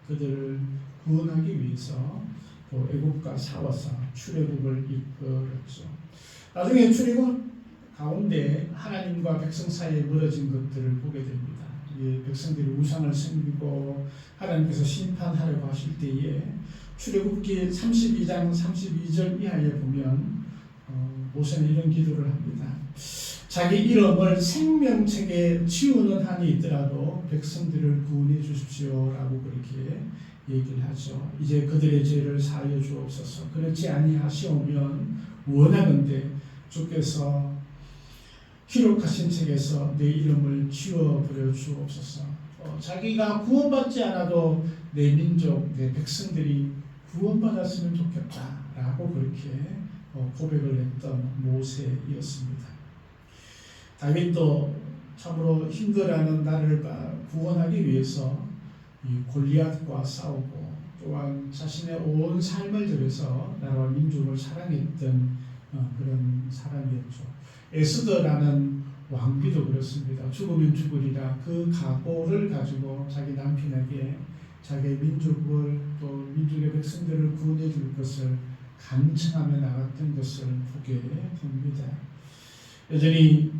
그들을 구원하기 위해서 또 애국과 싸워서 출애굽을 이끌었죠. 나중에 출애굽 가운데 하나님과 백성 사이에 멀어진 것들을 보게 됩니다. 백성들이 우상을 섬기고 하나님께서 심판하려고 하실 때에 출애굽기 32장 32절 이하에 보면 모세는 이런 기도를 합니다. 자기 이름을 생명책에 지우는 한이 있더라도 백성들을 구원해 주십시오라고 그렇게 얘기를 하죠. 이제 그들의 죄를 사하여 주옵소서. 그렇지 아니하시오면 원하건대 주께서 기록하신 책에서 내 이름을 지워버려 주옵소서. 자기가 구원받지 않아도 내 민족, 내 백성들이 구원받았으면 좋겠다라고 그렇게 고백을 했던 모세였습니다. 다윗도 참으로 힘들어하는 나를 구원하기 위해서 이 골리앗과 싸우고 또한 자신의 온 삶을 들여서 나라와 민족을 사랑했던 그런 사람이었죠. 에스더라는 왕비도 그렇습니다. 죽으면 죽으리라 그 각오를 가지고 자기 남편에게 자기의 민족을 또 민족의 백성들을 구원해 줄 것을 간청하며 나갔던 것을 보게 됩니다. 여전히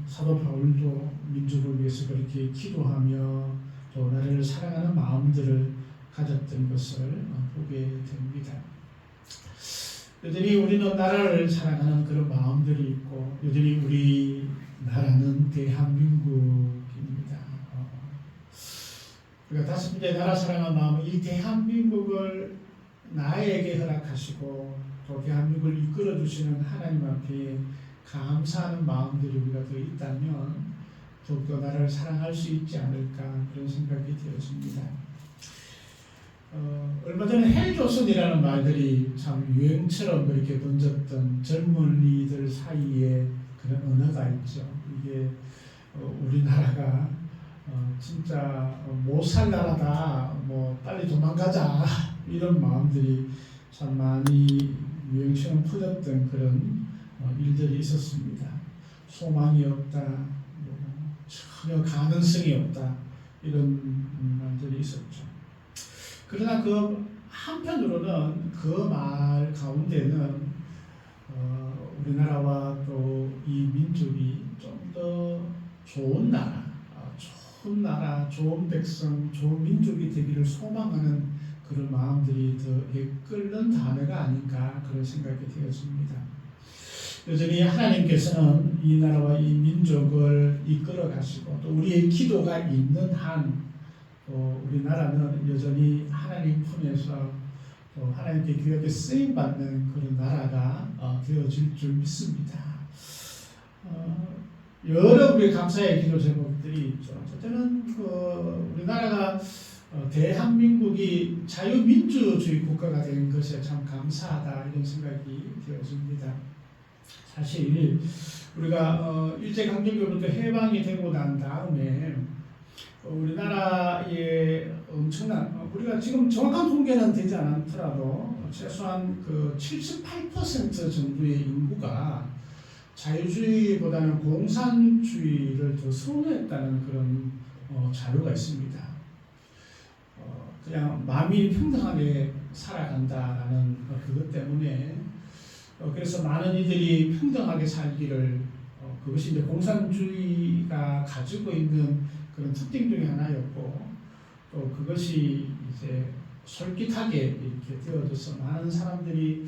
사도 바울도 민족을 위해서 그렇게 기도하며 또 나라를 사랑하는 마음들을 가졌던 것을 보게 됩니다. 여전히 우리는 나라를 사랑하는 그런 마음들이 있고 여전히 우리 나라는 대한민국입니다. 우리가 다섯 번째 나라 사랑하는 마음은 이 대한민국을 나에게 허락하시고 또 대한민국을 이끌어 주시는 하나님 앞에 감사하는 마음들이 우리가 더 있다면 더욱더 나라를 사랑할 수 있지 않을까 그런 생각이 되어집니다. 얼마 전에 헬조선이라는 말들이 참 유행처럼 그렇게 번졌던 젊은이들 사이에 그런 언어가 있죠. 이게 우리나라가 진짜 못 살 나라다, 뭐 빨리 도망가자 이런 마음들이 참 많이 유행처럼 퍼졌던 그런 일들이 있었습니다. 소망이 없다, 전혀 가능성이 없다 이런 말들이 있었죠. 그러나 그 한편으로는 그 말 가운데는 우리나라와 또 이 민족이 좀 더 좋은 나라, 좋은 백성, 좋은 민족이 되기를 소망하는 그런 마음들이 더 이끌는 단어가 아닌가 그런 생각이 되어집니다. 여전히 하나님께서는 이 나라와 이 민족을 이끌어 가시고 또 우리의 기도가 있는 한 우리나라는 여전히 하나님 품에서 하나님께 귀하게 쓰임받는 그런 나라가 되어질 줄 믿습니다. 여러 우리 감사의 기도 제목들이 있죠. 첫째는 우리나라가 대한민국이 자유민주주의 국가가 된 것에 참 감사하다 이런 생각이 되어집니다. 사실 우리가 일제강점기로부터 해방이 되고 난 다음에 우리나라에 엄청난 우리가 지금 정확한 통계는 되지 않더라도 최소한 그 78% 정도의 인구가 자유주의보다는 공산주의를 더 선호했다는 그런 자료가 있습니다. 그냥 만민이 평등하게 살아간다라는 그것 때문에 그래서 많은 이들이 평등하게 살기를 그것이 이제 공산주의가 가지고 있는 그런 특징 중에 하나였고 또 그것이 이제 솔깃하게 이렇게 되어져서 많은 사람들이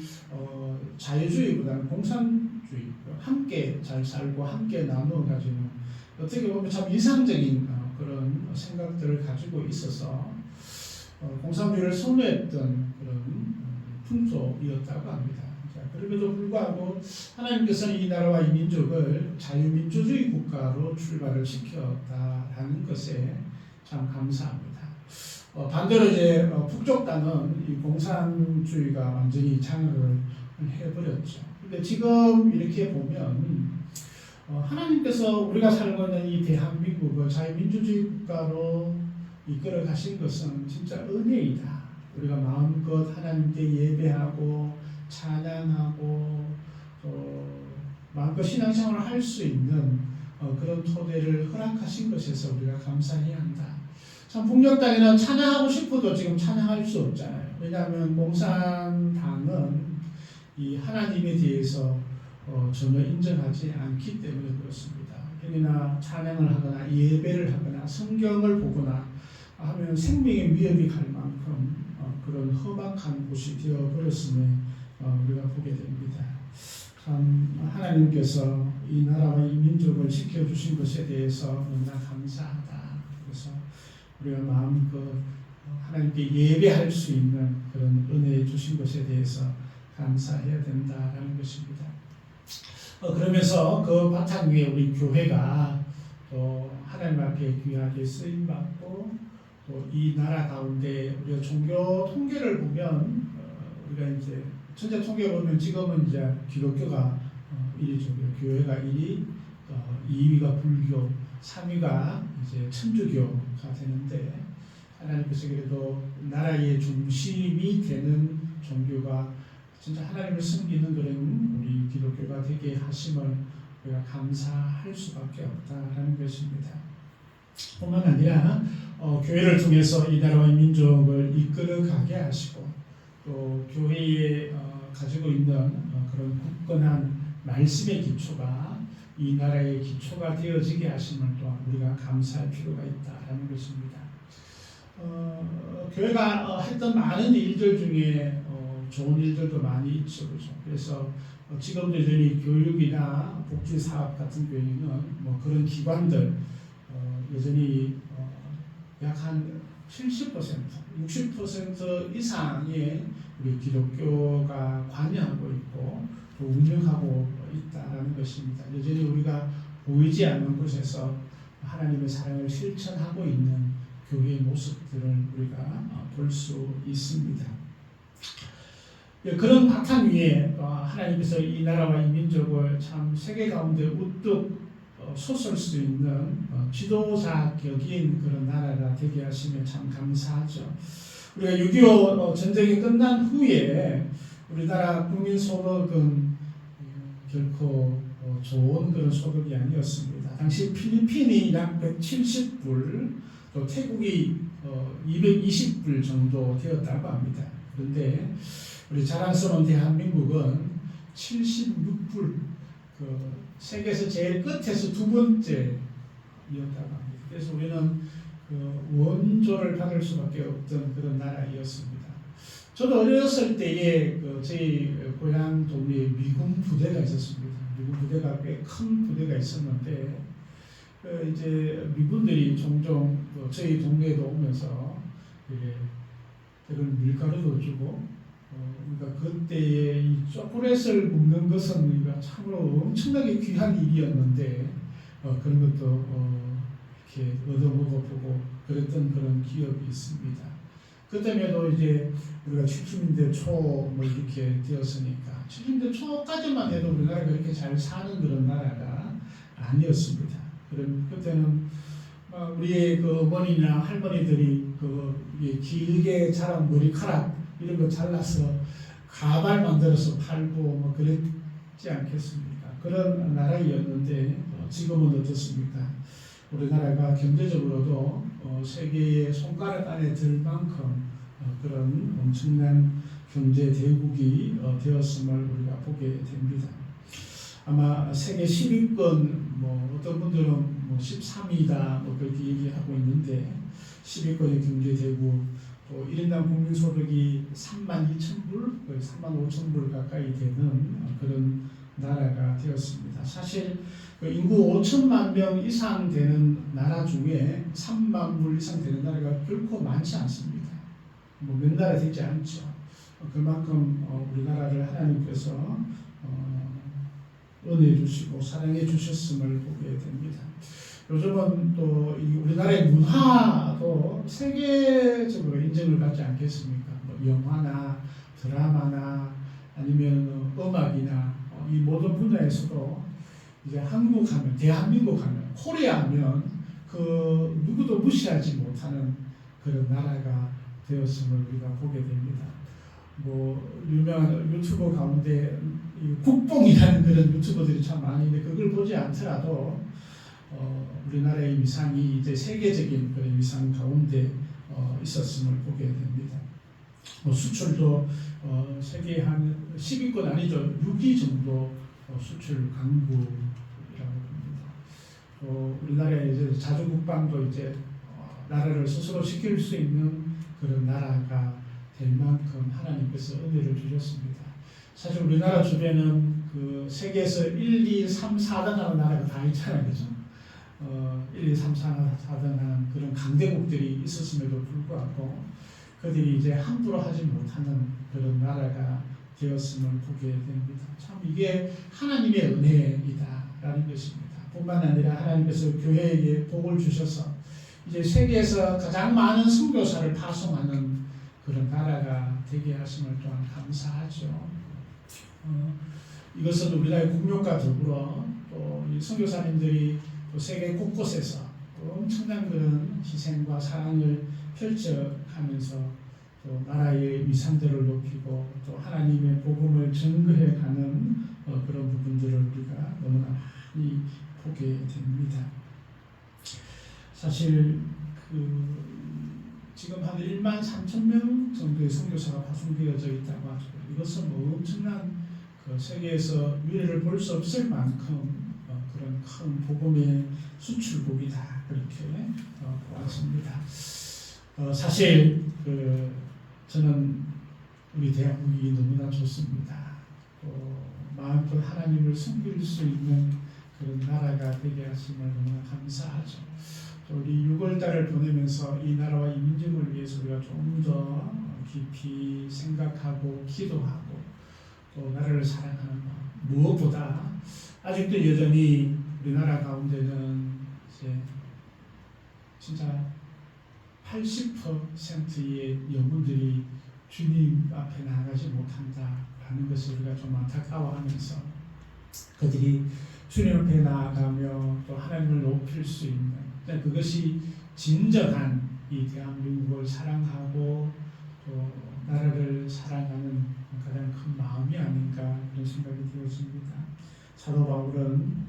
자유주의보다는 공산주의 함께 잘 살고 함께 나누어 가지는 어떻게 보면 참 이상적인 그런 생각들을 가지고 있어서 공산주의를 선호했던 그런 풍속이었다고 합니다. 그럼에도 불구하고 하나님께서는 이 나라와 이 민족을 자유민주주의 국가로 출발을 시켰다라는 것에 참 감사합니다. 반대로 이제 북쪽 땅은 이 공산주의가 완전히 장악을 해버렸죠. 근데 지금 이렇게 보면 하나님께서 우리가 살고 있는 이 대한민국을 자유민주주의 국가로 이끌어 가신 것은 진짜 은혜이다. 우리가 마음껏 하나님께 예배하고 찬양하고 또 마음껏 신앙생활을 할 수 있는 그런 토대를 허락하신 것에서 우리가 감사해야 한다. 참 북녘 땅에는 찬양하고 싶어도 지금 찬양할 수 없잖아요. 왜냐하면 공산당은 이 하나님에 대해서 전혀 인정하지 않기 때문에 그렇습니다. 그러나 찬양을 하거나 예배를 하거나 성경을 보거나 하면 생명의 위협이 갈 만큼 그런 험악한 곳이 되어버렸음을 우리가 보게 됩니다. 참 하나님께서 이 나라와 이 민족을 지켜주신 것에 대해서 너무나 감사하다. 그래서 우리가 마음껏 하나님께 예배할 수 있는 그런 은혜 주신 것에 대해서 감사해야 된다라는 것입니다. 그러면서 그 바탕 위에 우리 교회가 또 하나님 앞에 귀하게 쓰임 받고 또 이 나라 가운데 우리가 종교 통계를 보면 우리가 이제 전체 통계 보면 지금은 이제 기독교가 1위죠. 교회가 1위, 2위가 불교, 3위가 이제 천주교가 되는데 하나님께서 그래도 나라의 중심이 되는 종교가 진짜 하나님을 섬기는 그런 우리 기독교가 되게 하심을 우리가 감사할 수밖에 없다라는 것입니다. 뿐만 아니라 교회를 통해서 이 나라와 이 민족을 이끌어가게 하시고 또 교회에 가지고 있는 그런 굳건한 말씀의 기초가 이 나라의 기초가 되어지게 하심을 또한 우리가 감사할 필요가 있다라는 것입니다. 교회가 했던 많은 일들 중에 좋은 일들도 많이 있죠, 그렇죠? 그래서 지금도 여전히 교육이나 복지 사업 같은 경우에는 뭐 그런 기관들 여전히 약 한 70%, 60% 이상의 우리 기독교가 관여하고 있고 또 운영하고 있다라는 것입니다. 여전히 우리가 보이지 않는 곳에서 하나님의 사랑을 실천하고 있는 교회의 모습들을 우리가 볼 수 있습니다. 그런 바탕 위에 하나님께서 이 나라와 이 민족을 참 세계 가운데 우뚝 솟을 수 있는 지도자 격인 그런 나라가 되게 하시면 참 감사하죠. 우리가 6.25 전쟁이 끝난 후에 우리나라 국민 소득은 결코 좋은 그런 소득이 아니었습니다. 당시 필리핀이 약 170불, 또 태국이 220불 정도 되었다고 합니다. 그런데 우리 자랑스러운 대한민국은 76불, 세계에서 제일 끝에서 두 번째였다고 합니다. 그래서 우리는 원조를 받을 수밖에 없던 그런 나라였습니다. 저도 어렸을 때에 저희 고향 동네에 미군 부대가 있었습니다. 미군 부대가 꽤 큰 부대가 있었는데 이제 미군들이 종종 저희 동네에도 오면서 밀가루도 주고 그러니까 그때에 이 초콜릿을 먹는 것은 우리가 참으로 엄청나게 귀한 일이었는데 그런 것도 이렇게 얻어 먹어보고 그랬던 그런 기억이 있습니다. 그때에도 이제 우리가 70년대 초 뭐 이렇게 되었으니까 70년대 초까지만 해도 우리나라가 그렇게 잘 사는 그런 나라가 아니었습니다. 그때는 우리의 그 어머니나 할머니들이 길게 자란 머리카락 이런 거 잘라서 가발 만들어서 팔고 뭐 그랬지 않겠습니까? 그런 나라였는데 지금은 어떻습니까? 우리나라가 경제적으로도 세계의 손가락 안에 들 만큼 그런 엄청난 경제 대국이 되었음을 우리가 보게 됩니다. 아마 세계 10위권 뭐 어떤 분들은 뭐 13위다 뭐 그렇게 얘기하고 있는데 10위권의 경제 대국 또 1인당 국민 소득이 32,000불, 거의 35,000불 가까이 되는 그런 나라가 되었습니다. 사실 인구 5천만 명 이상 되는 나라 중에 3만 불 이상 되는 나라가 결코 많지 않습니다. 뭐 몇 나라 되지 않죠. 그만큼 우리나라를 하나님께서 은혜 주시고 사랑해 주셨음을 보게 됩니다. 요즘은 또 우리나라의 문화도 세계적으로 인정을 받지 않겠습니까? 뭐 영화나 드라마나 아니면 음악이나 이 모든 분야에서도 이제 한국 하면, 대한민국 하면, 코리아 하면 그 누구도 무시하지 못하는 그런 나라가 되었음을 우리가 보게 됩니다. 뭐 유명한 유튜버 가운데 국뽕이라는 그런 유튜버들이 참 많이 있는데 그걸 보지 않더라도 우리나라의 위상이 이제 세계적인 그런 위상 가운데 있었음을 보게 됩니다. 수출도 세계 한 10위권 아니죠. 6위 정도 수출 강국이라고 합니다. 우리나라의 이제 자주국방도 이제 나라를 스스로 지킬 수 있는 그런 나라가 될 만큼 하나님께서 은혜를 주셨습니다. 사실 우리나라 주변은 그 세계에서 1, 2, 3, 4등 하는 나라가 다 있잖아요. 그죠? 1, 2, 3, 4등 하는 그런 강대국들이 있었음에도 불구하고 그들이 이제 함부로 하지 못하는 그런 나라가 되었음을 보게 됩니다. 참 이게 하나님의 은혜이다라는 것입니다. 뿐만 아니라 하나님께서 교회에게 복을 주셔서 이제 세계에서 가장 많은 선교사를 파송하는 그런 나라가 되게 하심을 또한 감사하죠. 이것은 우리나라의 국력과 더불어 또 이 선교사님들이 또 세계 곳곳에서 또 엄청난 그런 희생과 사랑을 펼쳐가면서 또 나라의 위상들을 높이고 또 하나님의 복음을 증거해가는 그런 부분들을 우리가 너무나 많이 보게 됩니다. 사실 지금 한 1만 3천 명 정도의 선교사가 파송되어져 있다고 하죠. 이것은 뭐 엄청난 세계에서 미래를 볼 수 없을 만큼 그런 큰 복음의 수출국이다 그렇게 보았습니다. 사실 저는 우리 대한민국이 너무나 좋습니다. 마음껏 하나님을 섬길 수 있는 그런 나라가 되게 하심을 너무나 감사하죠. 또 우리 6월달을 보내면서 이 나라와 이 민족을 위해서 우리가 좀 더 깊이 생각하고 기도하고 또 나라를 사랑하는 마음, 무엇보다 아직도 여전히 우리나라 가운데는 이제 진짜 80%의 영혼들이 주님 앞에 나아가지 못한다라는 것을 우리가 좀 안타까워하면서 그들이 주님 앞에 나아가며 또 하나님을 높일 수 있는 그것이 진정한 이 대한민국을 사랑하고 또 나라를 사랑하는 가장 큰 마음이 아닌가 그런 생각이 되었습니다. 사도 바울은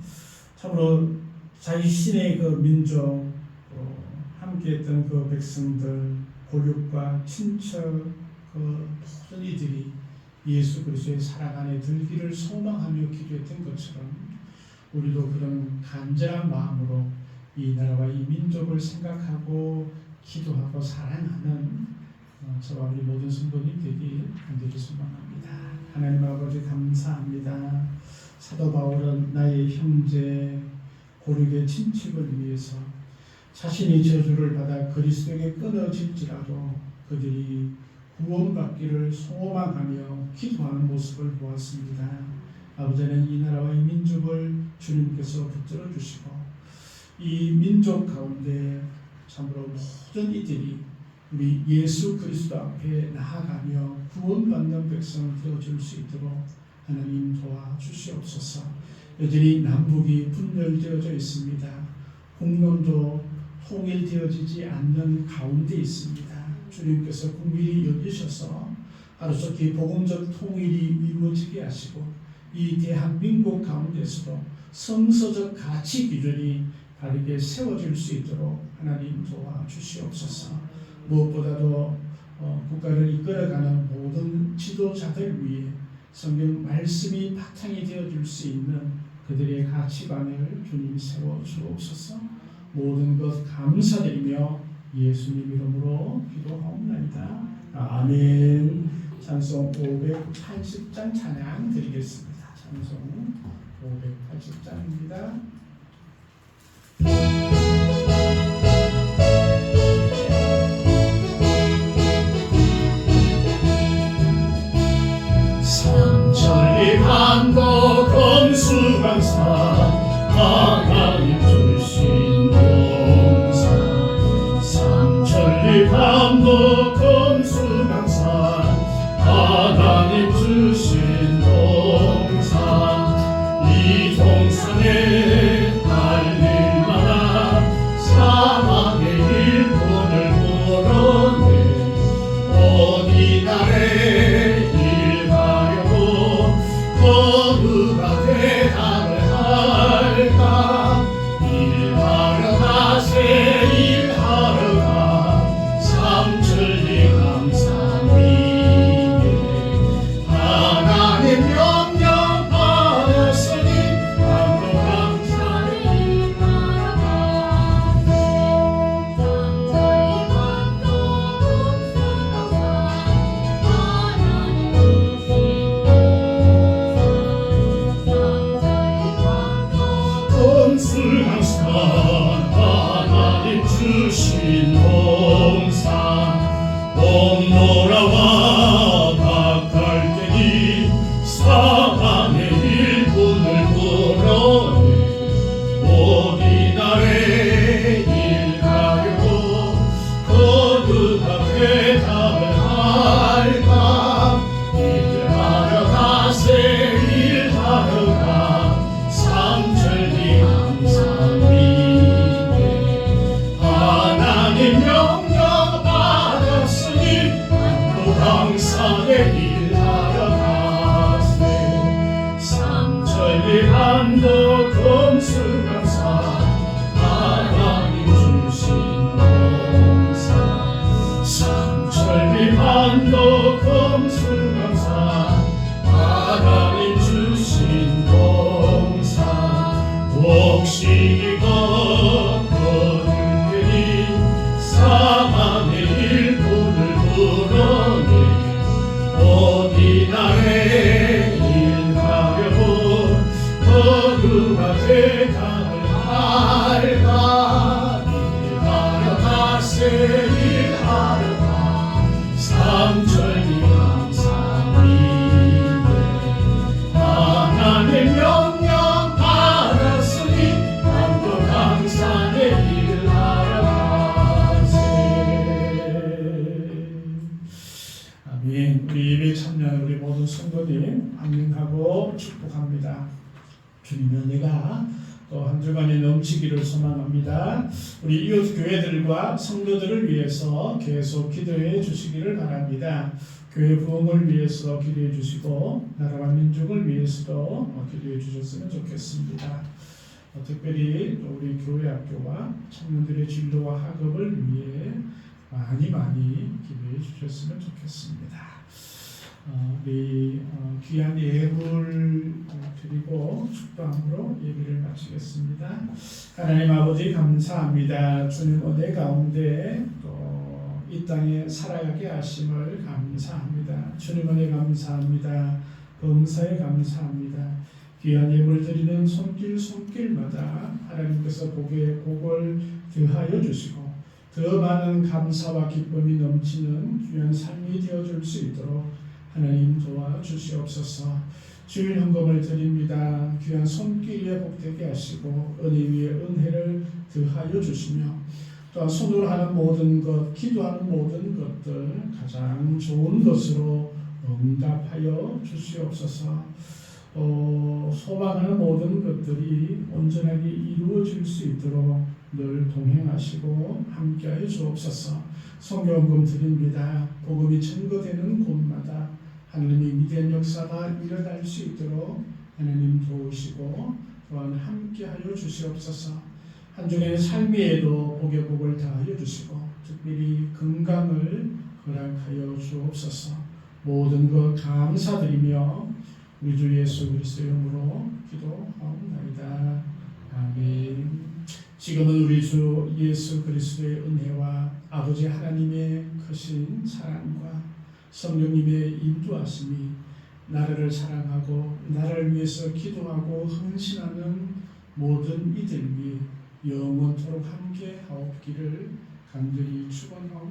참으로 자신의 그 민족 함께했던 그 백성들 고륙과 친척 모든 이들이 예수 그리스도의 사랑 안에 들기를 소망하며 기도했던 것처럼 우리도 그런 간절한 마음으로 이 나라와 이 민족을 생각하고 기도하고 사랑하는 저와 우리 모든 성도님 되길 간절히 소망합니다. 하나님 아버지 감사합니다. 사도 바울은 나의 형제 고륙의 친척을 위해서 자신이 저주를 받아 그리스도에게 끊어질지라도 그들이 구원받기를 소망하며 기도하는 모습을 보았습니다. 아버지는 이 나라와 이 민족을 주님께서 붙들어 주시고 이 민족 가운데 참으로 모든 이들이 우리 예수 그리스도 앞에 나아가며 구원받는 백성을 되어줄 수 있도록 하나님 도와주시옵소서. 여전히 남북이 분열되어져 있습니다. 공론도 통일되어지지 않는 가운데 있습니다. 주님께서 국민이 여기셔서 하루속히 복음적 통일이 이루어지게 하시고 이 대한민국 가운데서도 성서적 가치 기준이 바르게 세워질 수 있도록 하나님 도와주시옵소서. 무엇보다도 국가를 이끌어가는 모든 지도자들 위해 성경 말씀이 바탕이 되어줄 수 있는 그들의 가치관을 주님 세워주옵소서. 모든 것 감사드리며 예수님 이름으로 기도하옵나이다. 아멘. 찬송 580장 찬양 드리겠습니다. 찬송 580장입니다. 삼천리 반도 검수강산 하나님 주신 동산 삼천리 반도 검수강산 하나님 주신 동산 이 동산에 삼천리 한도 금수강산 하나님 주신 동산 삼천리 한도 금수강산 하나님 주신 동산 독식이 걷거들더니 사망의 일꾼을 불어내 어디 나라에 일하려고 거룩한 대강을 알까 일하려 가세 일하려 가 삼천리 감사위에 하나님 명령 받았으니 남도 강산에 일하려 가세. 아멘. 우리 예배 참여하는 우리 모든 성도님 안녕하고 축복합니다. 주님의 은혜가 또 한 주간에 넘치기를 소망합니다. 우리 이웃 교회들과 성도들을 위해서 계속 기도해 주시기를 바랍니다. 교회 부흥을 위해서 기도해 주시고 나라와 민족을 위해서도 기도해 주셨으면 좋겠습니다. 특별히 또 우리 교회 학교와 청년들의 진로와 학업을 위해 많이 기도해 주셨으면 좋겠습니다. 우리 귀한 예물 드리고 축도함으로 예배를 마치겠습니다. 하나님 아버지 감사합니다. 주님 은혜 가운데 또 이 땅에 살아가게 하심을 감사합니다. 주님 은혜 감사합니다. 범사에 감사합니다. 귀한 예물 드리는 손길마다 하나님께서 복에 복을 더하여 주시고 더 많은 감사와 기쁨이 넘치는 귀한 삶이 되어줄 수 있도록 하나님 도와주시옵소서. 주일 헌금을 드립니다. 귀한 손길에 복되게 하시고 은혜 위에 은혜를 더하여 주시며 또한 손으로 하는 모든 것, 기도하는 모든 것들 가장 좋은 것으로 응답하여 주시옵소서. 소망하는 모든 것들이 온전하게 이루어질 수 있도록 늘 동행하시고 함께하여 주옵소서. 성경금 드립니다. 복음이 증거되는 곳마다 하나님의 위대한 역사가 일어날 수 있도록 하나님 도우시고 또한 함께하여 주시옵소서. 한 주간의 삶에도 복의 복을 다하여 주시고 특별히 건강을 허락하여 주옵소서. 모든 것 감사드리며 우리 주 예수 그리스도의 이름으로 기도하옵나이다. 아멘. 지금은 우리 주 예수 그리스도의 은혜와 아버지 하나님의 크신 사랑과 성령님의 인도하심이 나라를 사랑하고 나라를 위해서 기도하고 헌신하는 모든 이들 위해 영원토록 함께 하옵기를 간절히 축원하옵나이다.